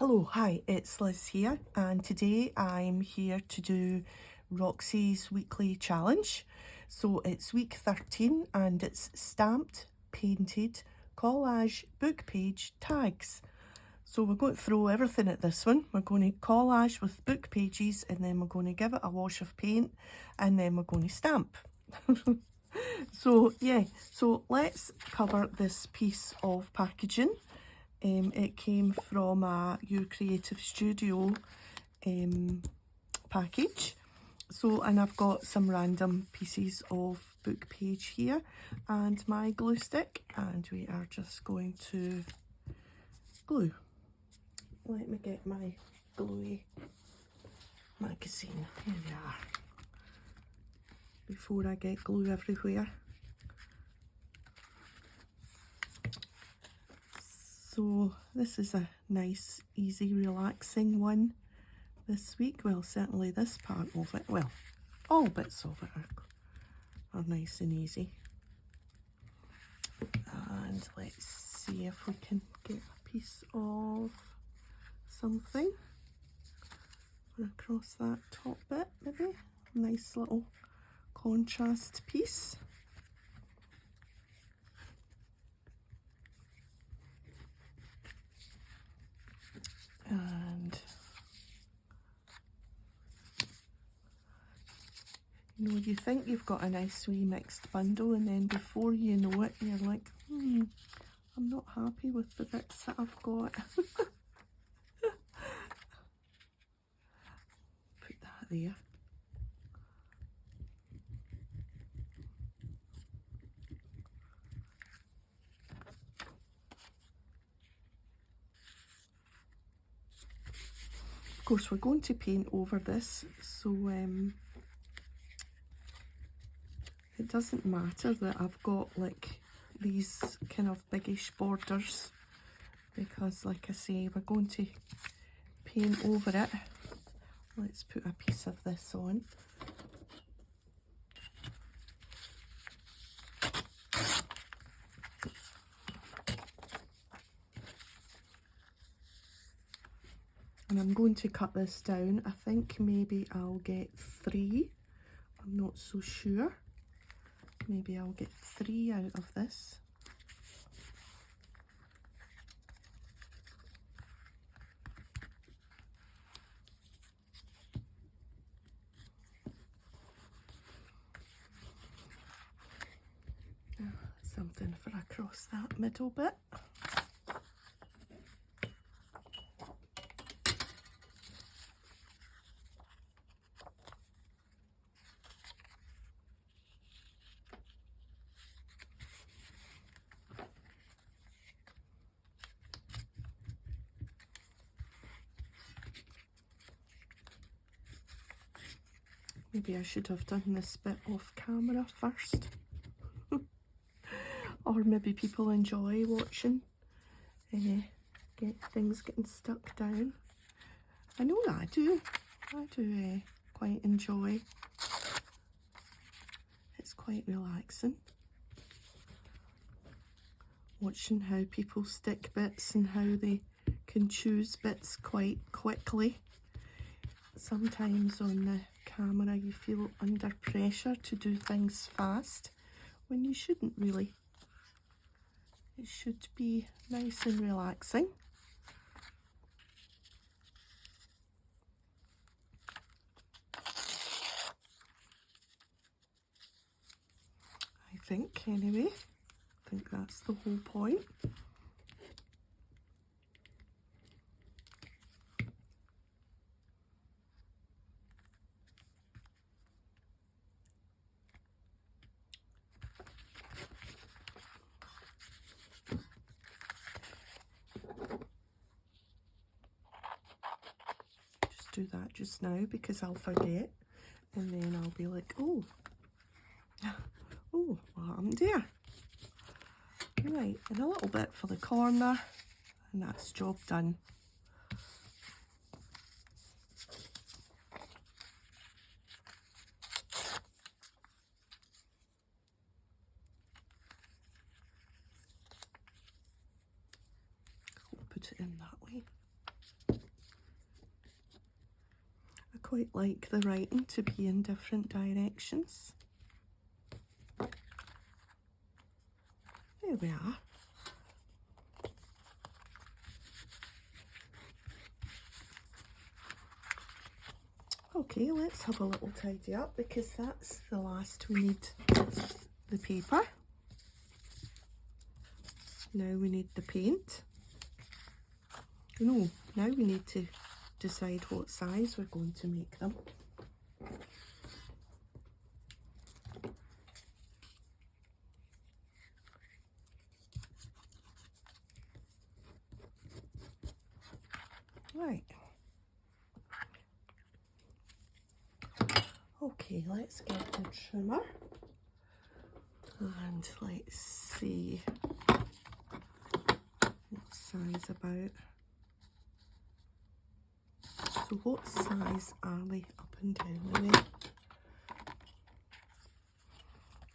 Hello, hi, it's Liz here, and today I'm here to do Roxy's weekly challenge. So it's week 13 and it's stamped, painted, collage, book page, tags. So we're going to throw everything at this one. We're going to collage with book pages and then we're going to give it a wash of paint and then we're going to stamp. So let's cover this piece of packaging. It came from a Your Creative Studio package. And I've got some random pieces of book page here and my glue stick, and we are just going to glue. Let me get my gluey magazine. Here we are. Before I get glue everywhere. So this is a nice, easy, relaxing one this week. Well, certainly this part of it, well, all bits of it are nice and easy. And let's see if we can get a piece of something across that top bit, maybe. Nice little contrast piece. And you think you've got a nice wee mixed bundle, and then before you know it, you're like, I'm not happy with the bits that I've got. Put that there. Of course, we're going to paint over this, so it doesn't matter that I've got like these kind of biggish borders, because like I say, we're going to paint over it. Let's put a piece of this on. And I'm going to cut this down. I think maybe I'll get 3. I'm not so sure. Maybe I'll get 3 out of this. Something for across that middle bit. Maybe I should have done this bit off camera first. Or maybe people enjoy watching get things getting stuck down. I know that I do quite enjoy. It's quite relaxing watching how people stick bits and how they can choose bits quite quickly. Sometimes on the camera you feel under pressure to do things fast when you shouldn't really. It should be nice and relaxing. I think, anyway. I think that's the whole point. Do that just now because I'll forget, and then I'll be like, oh, what happened there? Right, and a little bit for the corner, and that's job done. I'll put it in that way. quite like the writing to be in different directions. There we are. Okay, let's have a little tidy up because that's the last we need the paper. Now we need the paint. No, now we need to decide what size we're going to make them. Right. Okay, let's get the trimmer and let's see what size about. So what size are they up and down the way?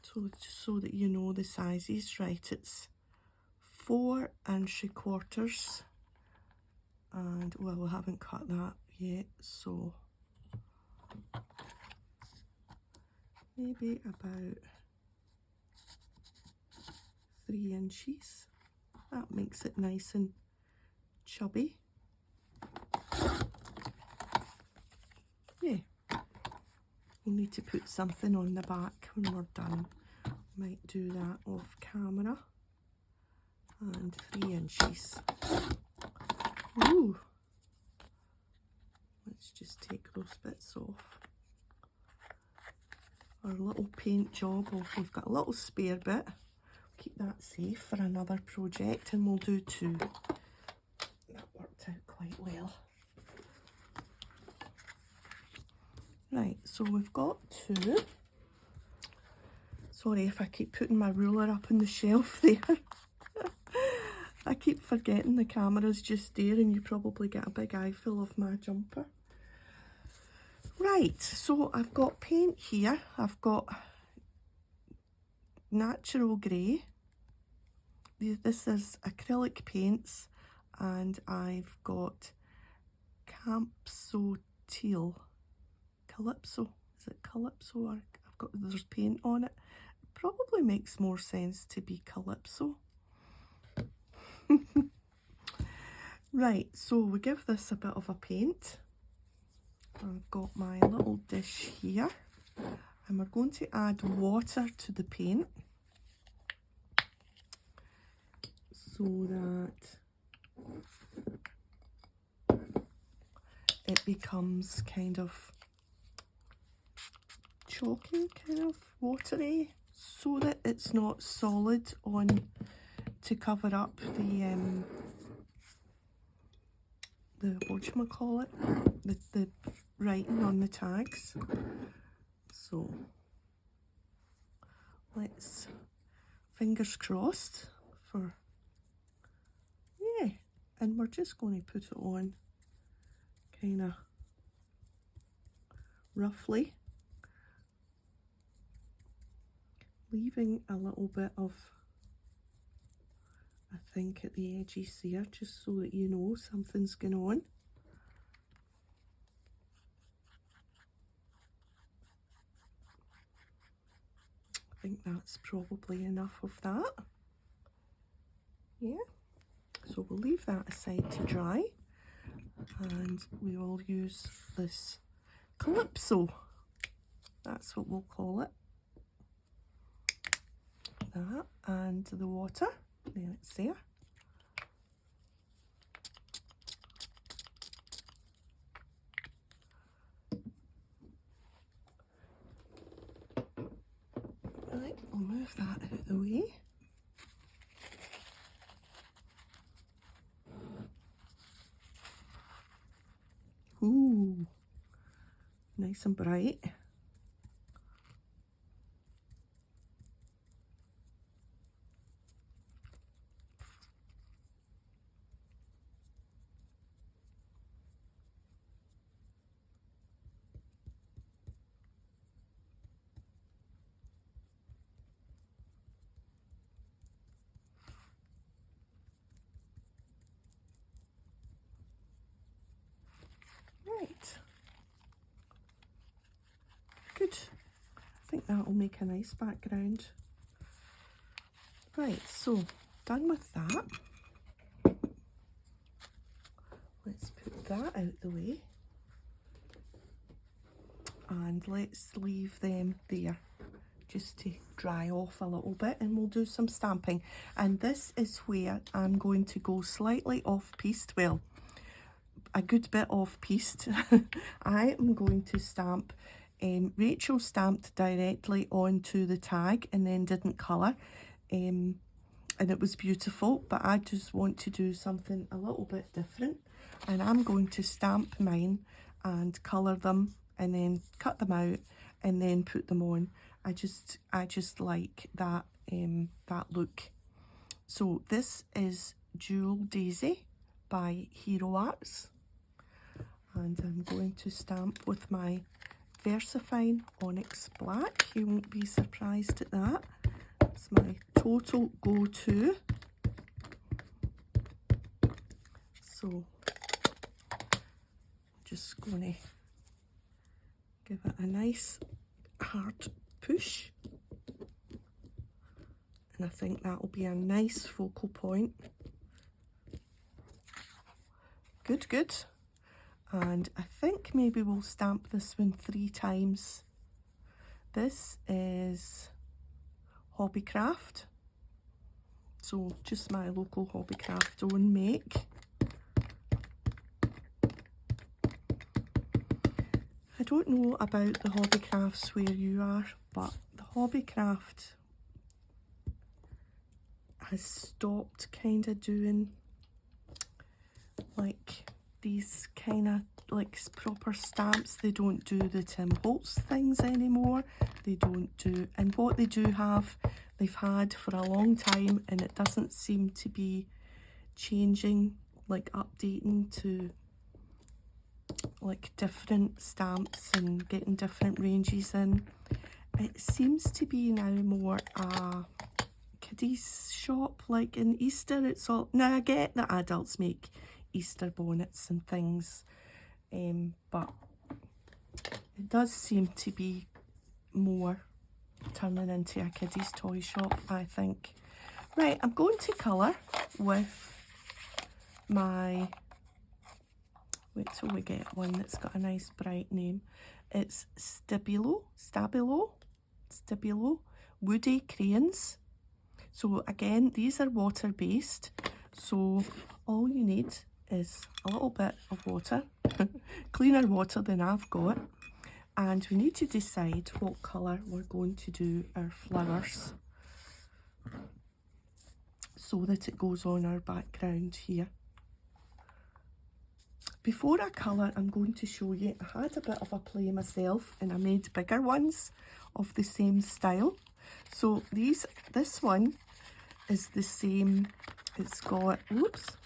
So just so that you know the sizes, right, it's 4 3/4, and well, we haven't cut that yet, so maybe about 3 inches. That makes it nice and chubby. Yeah. We'll need to put something on the back when we're done. Might do that off camera. And 3 inches. Ooh. Let's just take those bits off. Our little paint job, we've got a little spare bit. Keep that safe for another project, and we'll do 2. That worked out quite well. Right, so we've got 2. Sorry if I keep putting my ruler up on the shelf there. I keep forgetting the camera's just there and you probably get a big eyeful of my jumper. Right, so I've got paint here. I've got natural grey. This is acrylic paints, and I've got Teal. Calypso. Is it Calypso? Or there's paint on it. It probably makes more sense to be Calypso. Right, so we give this a bit of a paint. I've got my little dish here, and we're going to add water to the paint so that it becomes kind of chalky, kind of watery, so that it's not solid on to cover up the whatchamacallit, the writing on the tags. So let's, fingers crossed for, yeah, and we're just going to put it on kind of roughly, leaving a little bit of, I think, at the edges there, just so that you know something's going on. I think that's probably enough of that. Yeah, so we'll leave that aside to dry, and we will use this Calypso. That's what we'll call it. That and the water. There, it's there. Right, we'll move that out of the way. Ooh, nice and bright. Right, that'll make a nice background. Right, so done with that. Let's put that out the way. And let's leave them there just to dry off a little bit, and we'll do some stamping. And this is where I'm going to go slightly off-piste, well, a good bit off-piste. I am going to stamp, Rachel stamped directly onto the tag and then didn't colour, and it was beautiful, but I just want to do something a little bit different, and I'm going to stamp mine and colour them and then cut them out and then put them on. I just like that that look. So this is Jewel Daisy by Hero Arts, and I'm going to stamp with my VersaFine Onyx Black. You won't be surprised at that. It's my total go-to. So just going to give it a nice hard push, and I think that will be a nice focal point. Good, good. And I think maybe we'll stamp this one 3 times. This is Hobbycraft, so just my local Hobbycraft own make. I don't know about the Hobbycrafts where you are, but the Hobbycraft has stopped kind of doing like these kind of like proper stamps. They don't do the Tim Holtz things anymore. They don't do, and what they do have, they've had for a long time, and it doesn't seem to be changing, like updating to like different stamps and getting different ranges in. It seems to be now more a kiddies shop, like in Easter. It's all, now I get that adults make Easter bonnets and things, but it does seem to be more turning into a kiddies toy shop, I think. Right, I'm going to colour with my, wait till we get one that's got a nice bright name. It's Stabilo Woody Crayons. So again, these are water based, so all you need is a little bit of water, cleaner water than I've got, and we need to decide what colour we're going to do our flowers so that it goes on our background here. Before I colour, I'm going to show you, I had a bit of a play myself and I made bigger ones of the same style. So this one is the same, it's got, whoops,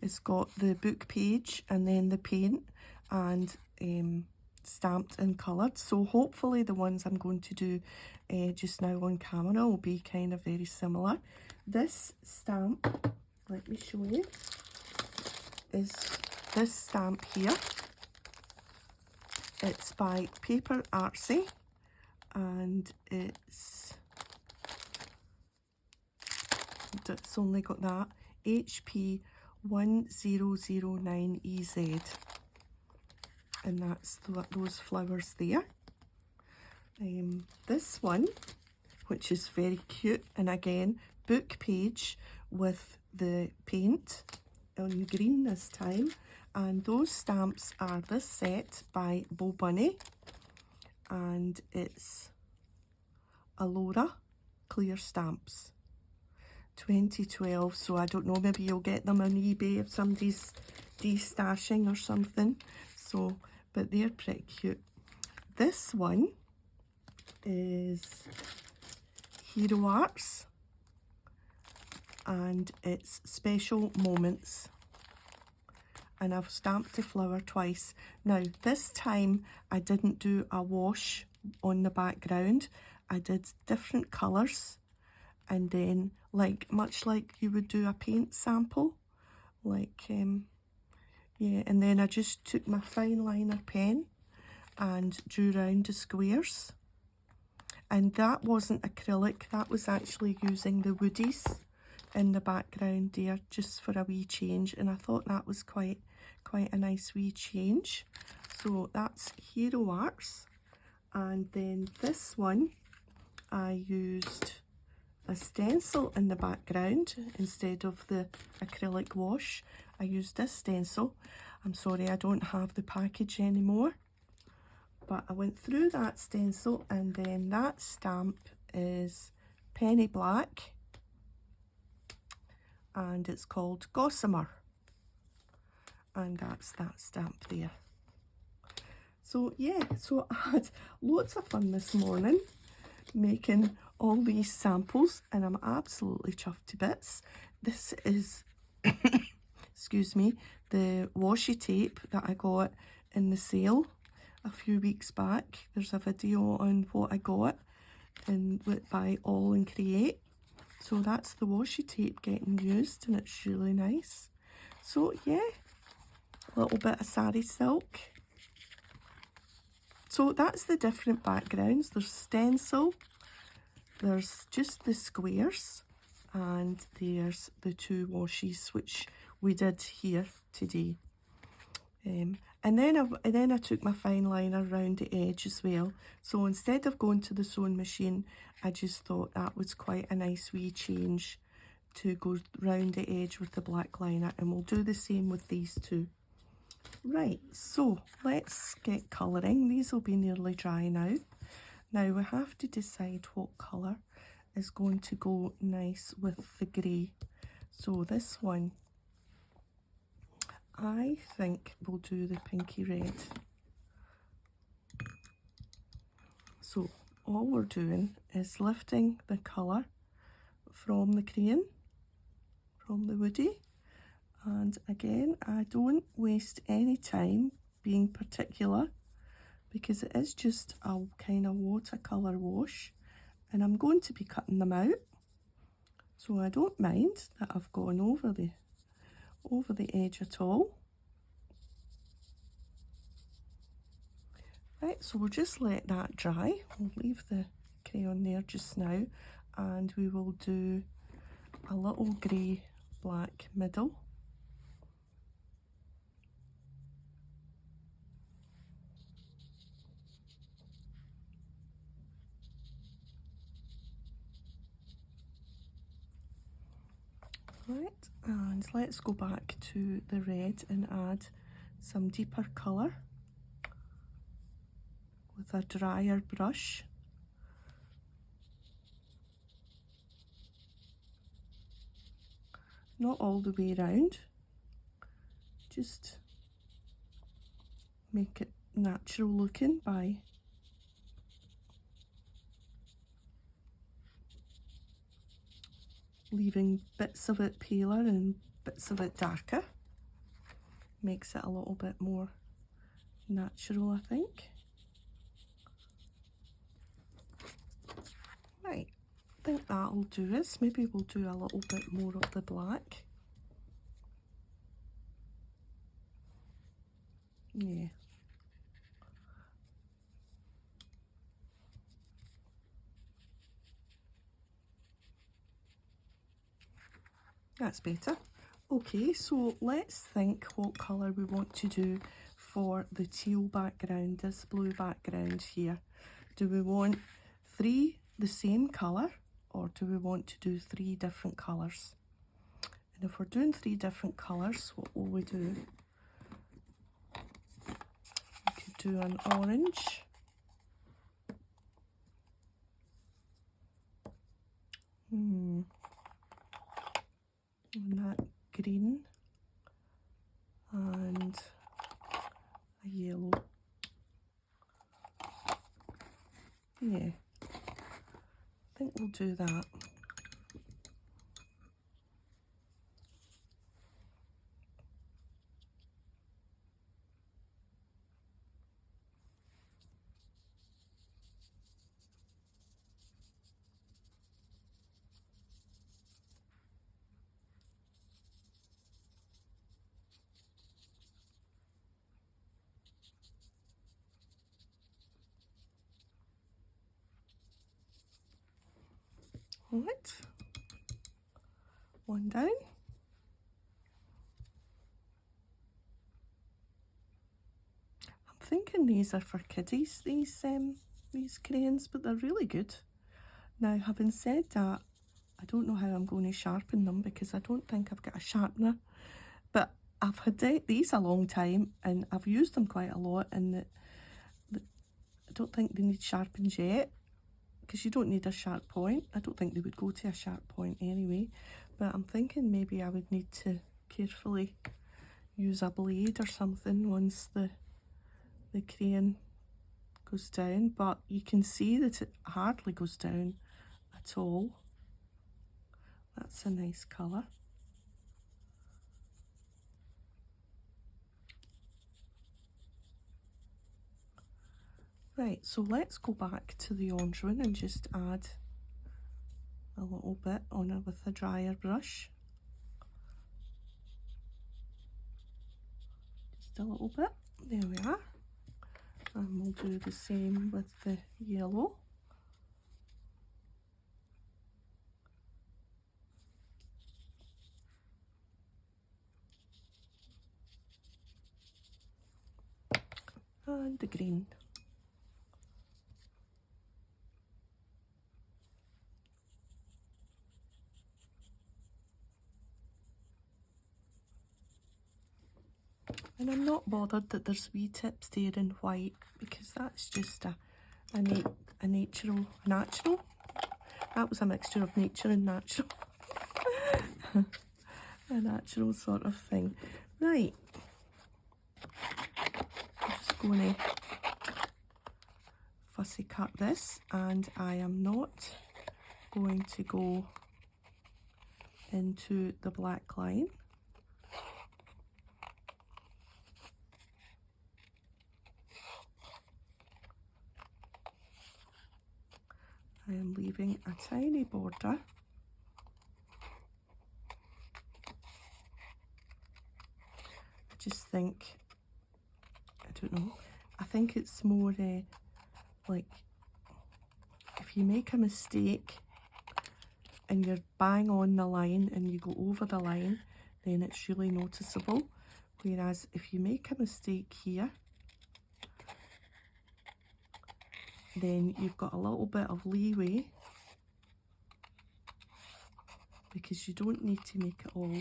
it's got the book page and then the paint and stamped and coloured. So hopefully the ones I'm going to do just now on camera will be kind of very similar. This stamp, let me show you, is this stamp here. It's by Paper Artsy, and it's only got that HP 1009EZ, and that's those flowers there. This one, which is very cute, and again book page with the paint on green this time, and those stamps are this set by Bo Bunny, and it's Alora clear stamps 2012. So I don't know, maybe you'll get them on eBay if somebody's destashing or something. So, but they're pretty cute. This one is Hero Arts, and it's Special Moments, and I've stamped the flower twice. Now this time I didn't do a wash on the background, I did different colours, and then much like you would do a paint sample, yeah, and then I just took my fine liner pen and drew round the squares. And that wasn't acrylic, that was actually using the woodies in the background there, just for a wee change, and I thought that was quite a nice wee change. So that's Hero Arts. And then this one, I used a stencil in the background instead of the acrylic wash. I used this stencil. I'm sorry I don't have the package anymore, but I went through that stencil, and then that stamp is Penny Black and it's called Gossamer, and that's that stamp there. So yeah, so I had lots of fun this morning making all these samples, and I'm absolutely chuffed to bits. This is excuse me, the washi tape that I got in the sale a few weeks back. There's a video on what I got by All and Create. So that's the washi tape getting used, and it's really nice. So yeah, a little bit of sari silk. So that's the different backgrounds. There's stencil, there's just the squares, and there's the two washes which we did here today. And then I took my fine liner round the edge as well. So instead of going to the sewing machine, I just thought that was quite a nice wee change to go round the edge with the black liner, and we'll do the same with these two. Right, so let's get colouring. These will be nearly dry now. Now we have to decide what colour is going to go nice with the grey. So this one, I think we'll do the pinky red. So all we're doing is lifting the colour from the crayon, from the woody, and again, I don't waste any time being particular because it is just a kind of watercolour wash, and I'm going to be cutting them out, so I don't mind that I've gone over the edge at all. Right, so we'll just let that dry. We'll leave the crayon there just now, and we will do a little grey black middle. Right, and let's go back to the red and add some deeper colour with a drier brush. Not all the way round, just make it natural looking by leaving bits of it paler and bits of it darker. Makes it a little bit more natural, I think. Right, I think that'll do us. Maybe we'll do a little bit more of the black. Yeah. That's better. Okay, so let's think what colour we want to do for the teal background, this blue background here. Do we want three the same colour, or do we want to do three different colours? And if we're doing three different colours, what will we do? We could do an orange. And that green and a yellow. Yeah, I think we'll do that. Right. One down. I'm thinking these are for kiddies, these crayons, but they're really good. Now, having said that, I don't know how I'm going to sharpen them because I don't think I've got a sharpener. But I've had these a long time and I've used them quite a lot, and I don't think they need sharpened yet because you don't need a sharp point. I don't think they would go to a sharp point anyway, but I'm thinking maybe I would need to carefully use a blade or something once the crayon goes down, but you can see that it hardly goes down at all. That's a nice colour. Right, so let's go back to the orange one and just add a little bit on it with a drier brush. Just a little bit. There we are. And we'll do the same with the yellow. And the green. And I'm not bothered that there's wee tips there in white because that's just a natural. That was a mixture of nature and natural. A natural sort of thing. Right. I'm just going to fussy cut this, and I am not going to go into the black line. I am leaving a tiny border. I just think, I don't know, I think it's more like if you make a mistake and you're bang on the line and you go over the line, then it's really noticeable. Whereas if you make a mistake here, then you've got a little bit of leeway because you don't need to make it all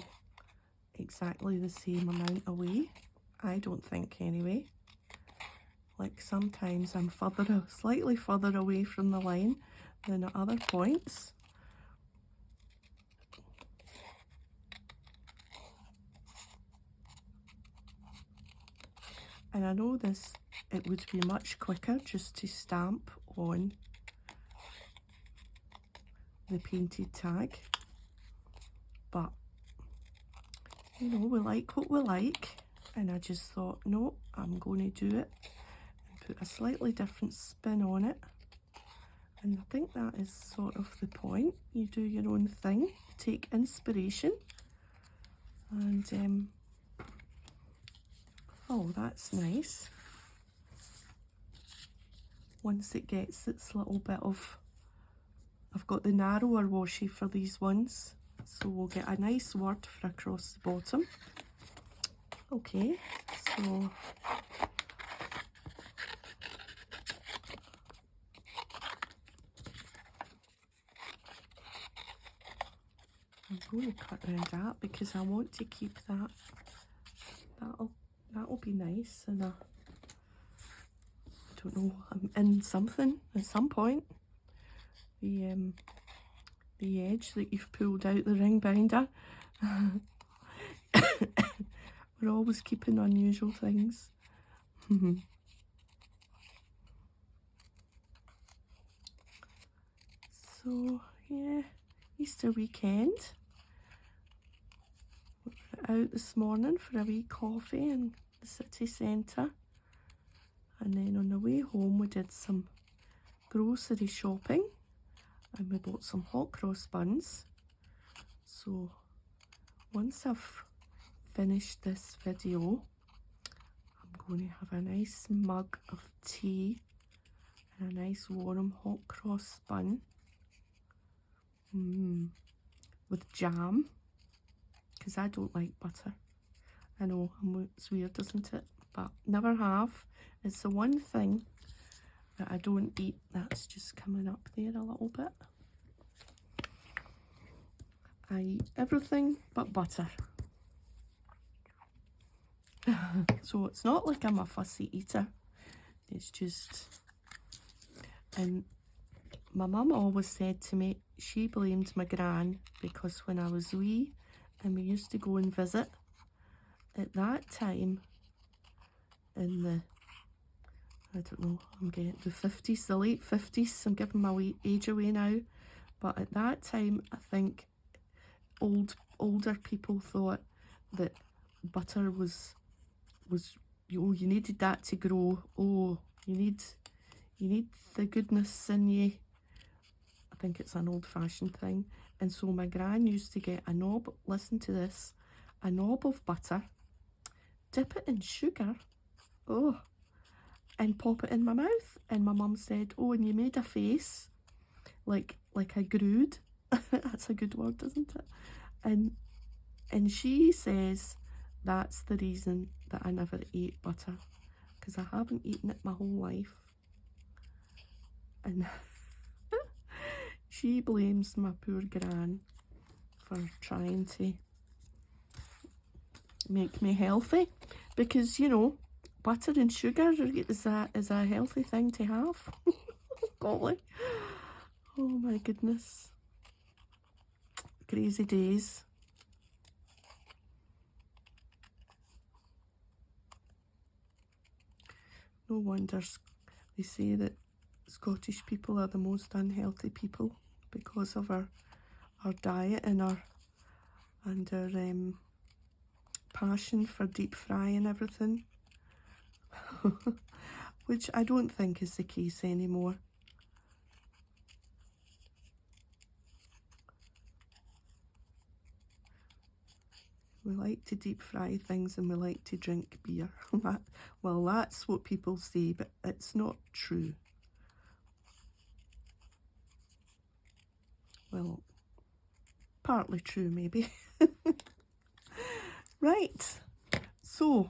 exactly the same amount away. I don't think anyway. Like sometimes I'm slightly further away from the line than at other points. And I know it would be much quicker just to stamp on the painted tag, but you know, we like what we like, and I just thought, no, I'm going to do it and put a slightly different spin on it. And I think that is sort of the point. You do your own thing, you take inspiration, and oh, that's nice. Once it gets its little bit of, I've got the narrower washi for these ones, so we'll get a nice word for across the bottom. Okay, so I'm going to cut around that because I want to keep that. That'll be nice, and I don't know, I'm in something at some point. The edge that you've pulled out the ring binder. We're always keeping unusual things. So yeah, Easter weekend. We were out this morning for a wee coffee in the city centre, and then on the way home we did some grocery shopping and we bought some hot cross buns. So once I've finished this video, I'm going to have a nice mug of tea and a nice warm hot cross bun. with jam, because I don't like butter. I know, it's weird, isn't it? But never have. It's the one thing that I don't eat. That's just coming up there a little bit. I eat everything but butter. So it's not like I'm a fussy eater. It's just... And my mum always said to me, she blamed my gran because when I was wee and we used to go and visit, at that time, in the, I don't know, I'm getting the 50s, the late 50s, I'm giving my age away now, but at that time, I think older people thought that butter was oh, you needed that to grow. Oh, you need the goodness in you. I think it's an old-fashioned thing. And so my gran used to get a knob, listen to this, a knob of butter, dip it in sugar, oh, and pop it in my mouth. And my mum said, oh, and you made a face like I grewed. That's a good word, isn't it? And she says that's the reason that I never ate butter, because I haven't eaten it my whole life. And she blames my poor gran for trying to make me healthy, because, you know, butter and sugar is a healthy thing to have. Golly. Oh my goodness. Crazy days. No wonder they say that Scottish people are the most unhealthy people because of our diet and our passion for deep fry and everything. Which I don't think is the case anymore. We like to deep fry things and we like to drink beer. Well, that's what people say, but it's not true. Well, partly true maybe. Right, so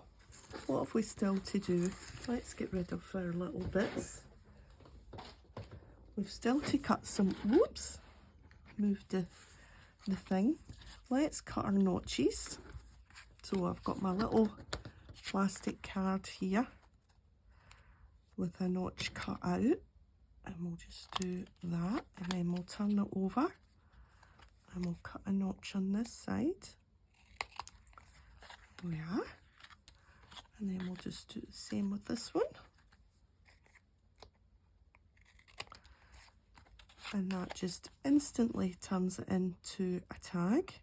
what have we still to do? Let's get rid of our little bits. We've still to cut some, whoops, moved the thing. Let's cut our notches. So I've got my little plastic card here with a notch cut out, and we'll just do that, and then we'll turn it over and we'll cut a notch on this side. There we are. And then we'll just do the same with this one. And that just instantly turns it into a tag.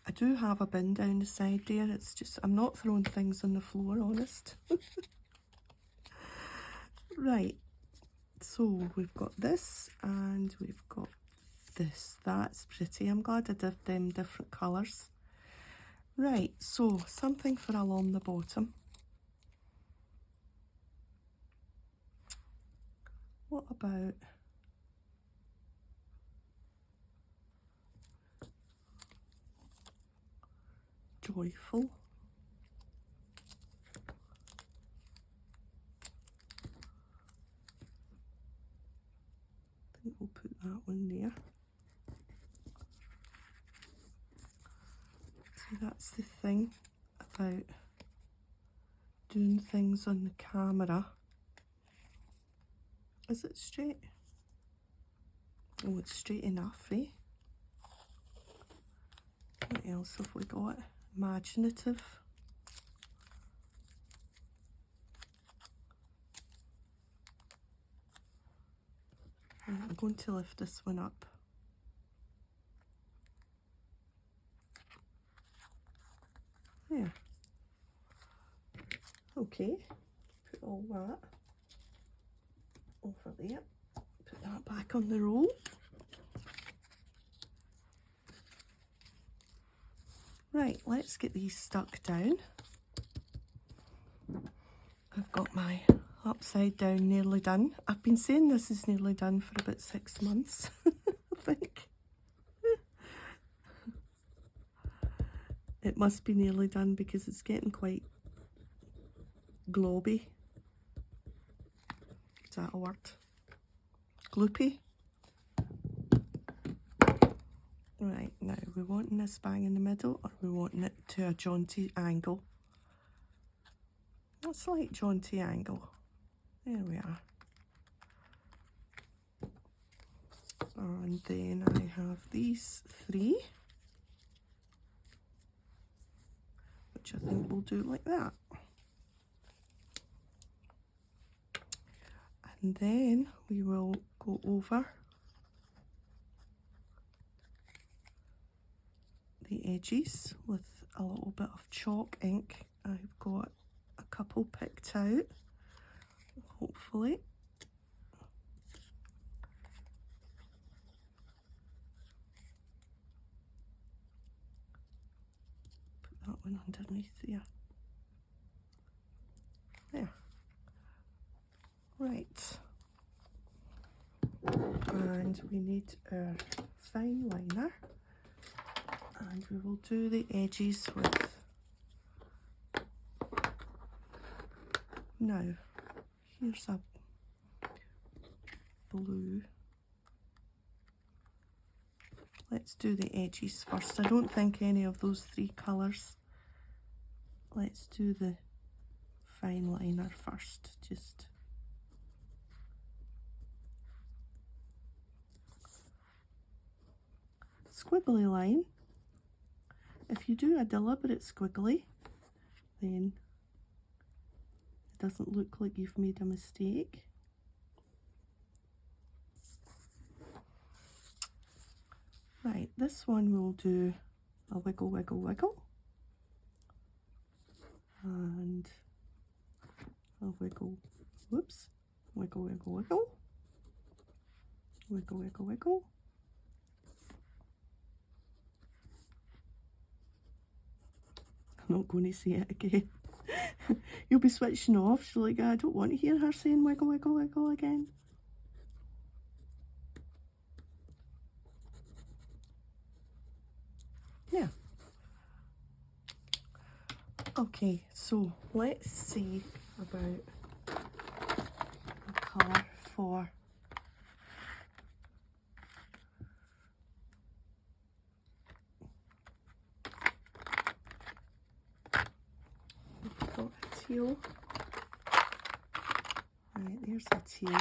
I do have a bin down the side there. It's just, I'm not throwing things on the floor, honest. Right, so we've got this and we've got this. That's pretty. I'm glad I did them different colours. Right, so something for along the bottom. What about joyful? I think we'll put that one there. See, that's the thing about doing things on the camera. Is it straight? Oh, it's straight enough, eh? What else have we got? Imaginative. Right, I'm going to lift this one up. There. Okay, put all that over there. Put that back on the roll. Right, let's get these stuck down. got my upside down nearly done. I've been saying this is nearly done for about 6 months, I think. It must be nearly done because it's getting quite globy. Is that a word? Gloopy. Right, now we're wanting this bang in the middle, or we're wanting it to a jaunty angle. A slight jaunty angle. There we are. And then I have these 3, which I think we'll do like that. And then we will go over the edges with a little bit of chalk ink. I've got a couple picked out, hopefully. Put that one underneath there. There. Right. And we need our fine liner. And we will do the edges with, now here's a blue. Let's do the edges first. I don't think any of those 3 colours. Let's do the fine liner first, just squiggly line. If you do a deliberate squiggly, then it doesn't look like you've made a mistake. Right, this one we'll do a wiggle, wiggle, wiggle. And a wiggle, whoops, wiggle, wiggle, wiggle. Wiggle, wiggle, wiggle. I'm not going to say it again. You'll be switching off. She's like, I don't want to hear her saying wiggle, wiggle, wiggle again. Yeah. Okay, so let's see about a colour for teal. Right, there's a teal.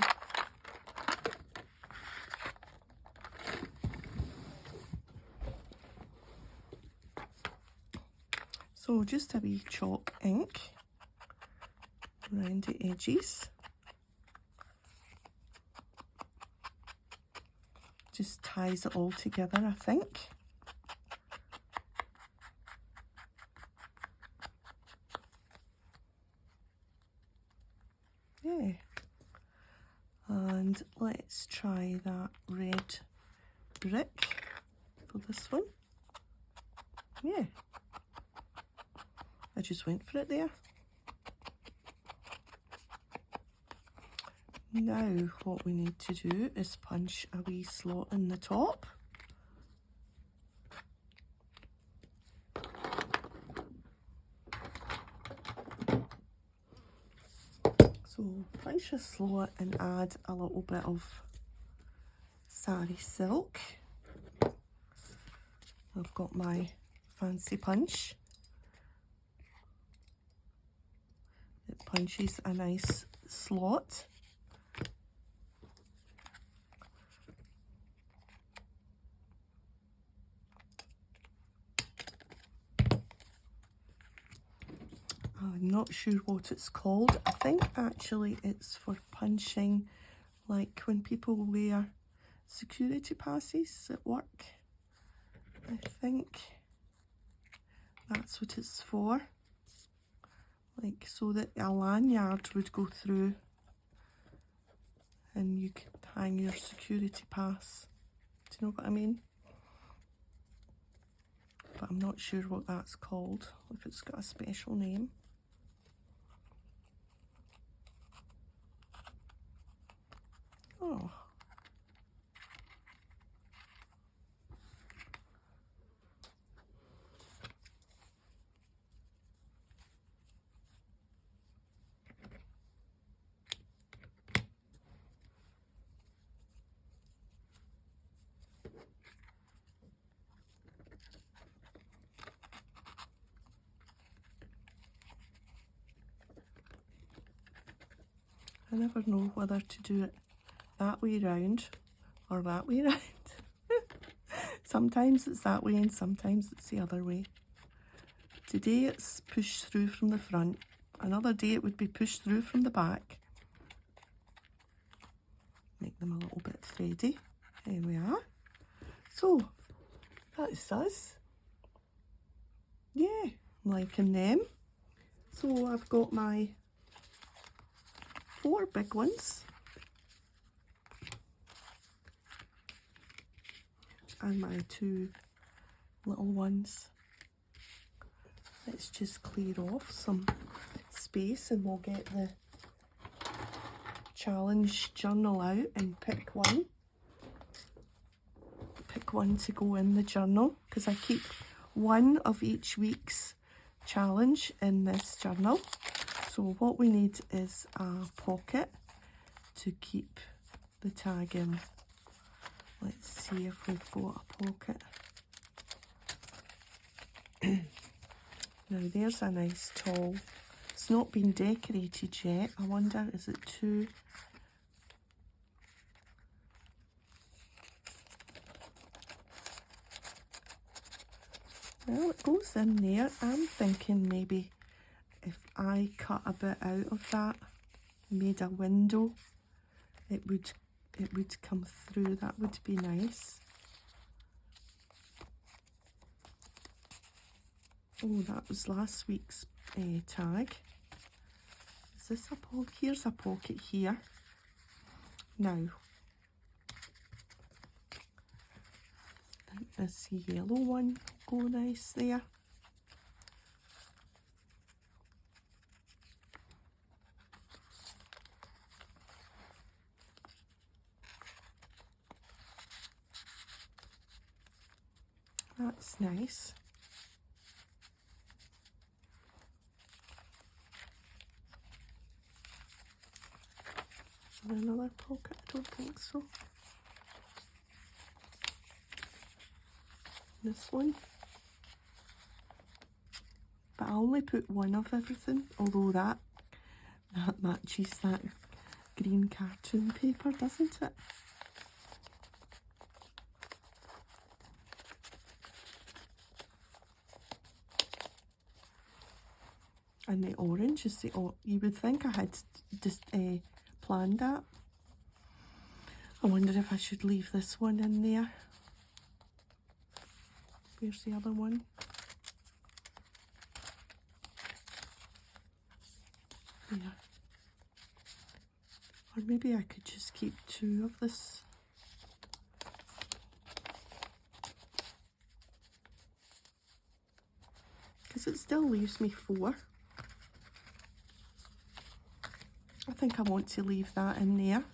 So just a wee chalk ink around the edges. Just ties it all together, I think. Yeah. And let's try that red brick for this one. Yeah. I just went for it there. Now what we need to do is punch a wee slot in the top. So punch a slot and add a little bit of sari silk. I've got my fancy punch. It punches a nice slot. I'm not sure what it's called. I think actually it's for punching, like when people wear security passes at work. I think that's what it's for. Like so that a lanyard would go through and you could hang your security pass. Do you know what I mean? But I'm not sure what that's called, if it's got a special name. Oh. I never know whether to do it that way round or that way round. Sometimes it's that way and sometimes it's the other way. Today it's pushed through from the front. Another day it would be pushed through from the back. Make them a little bit thready. There we are. So, that's us. Yeah, I'm liking them. So I've got my 4 big ones. And my 2 little ones. Let's just clear off some space and we'll get the challenge journal out and pick one. Pick one to go in the journal, because I keep one of each week's challenge in this journal. So what we need is a pocket to keep the tag in. Let's see if we've got a pocket. Now there's a nice tall. It's not been decorated yet. I wonder, is it too... Well, it goes in there. I'm thinking maybe if I cut a bit out of that, made a window, it would come through. That would be nice. Oh, that was last week's tag. Is this a pocket? Here's a pocket here. Now, I think this yellow one will go nice there. That's nice. Is there another pocket? I don't think so. This one. But I only put one of everything, although that matches that green cartoon paper, doesn't it? And the orange is the... Oh, you would think I had just planned that. I wonder if I should leave this one in there. Where's the other one? There. Or maybe I could just keep 2 of this. Because it still leaves me 4. I think I want to leave that in there.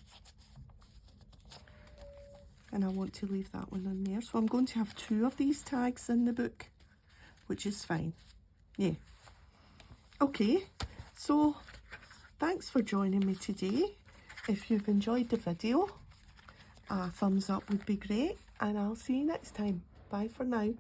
And I want to leave that one in there. So I'm going to have 2 of these tags in the book, which is fine. Yeah. Okay, so thanks for joining me today. If you've enjoyed the video, a thumbs up would be great. And I'll see you next time. Bye for now.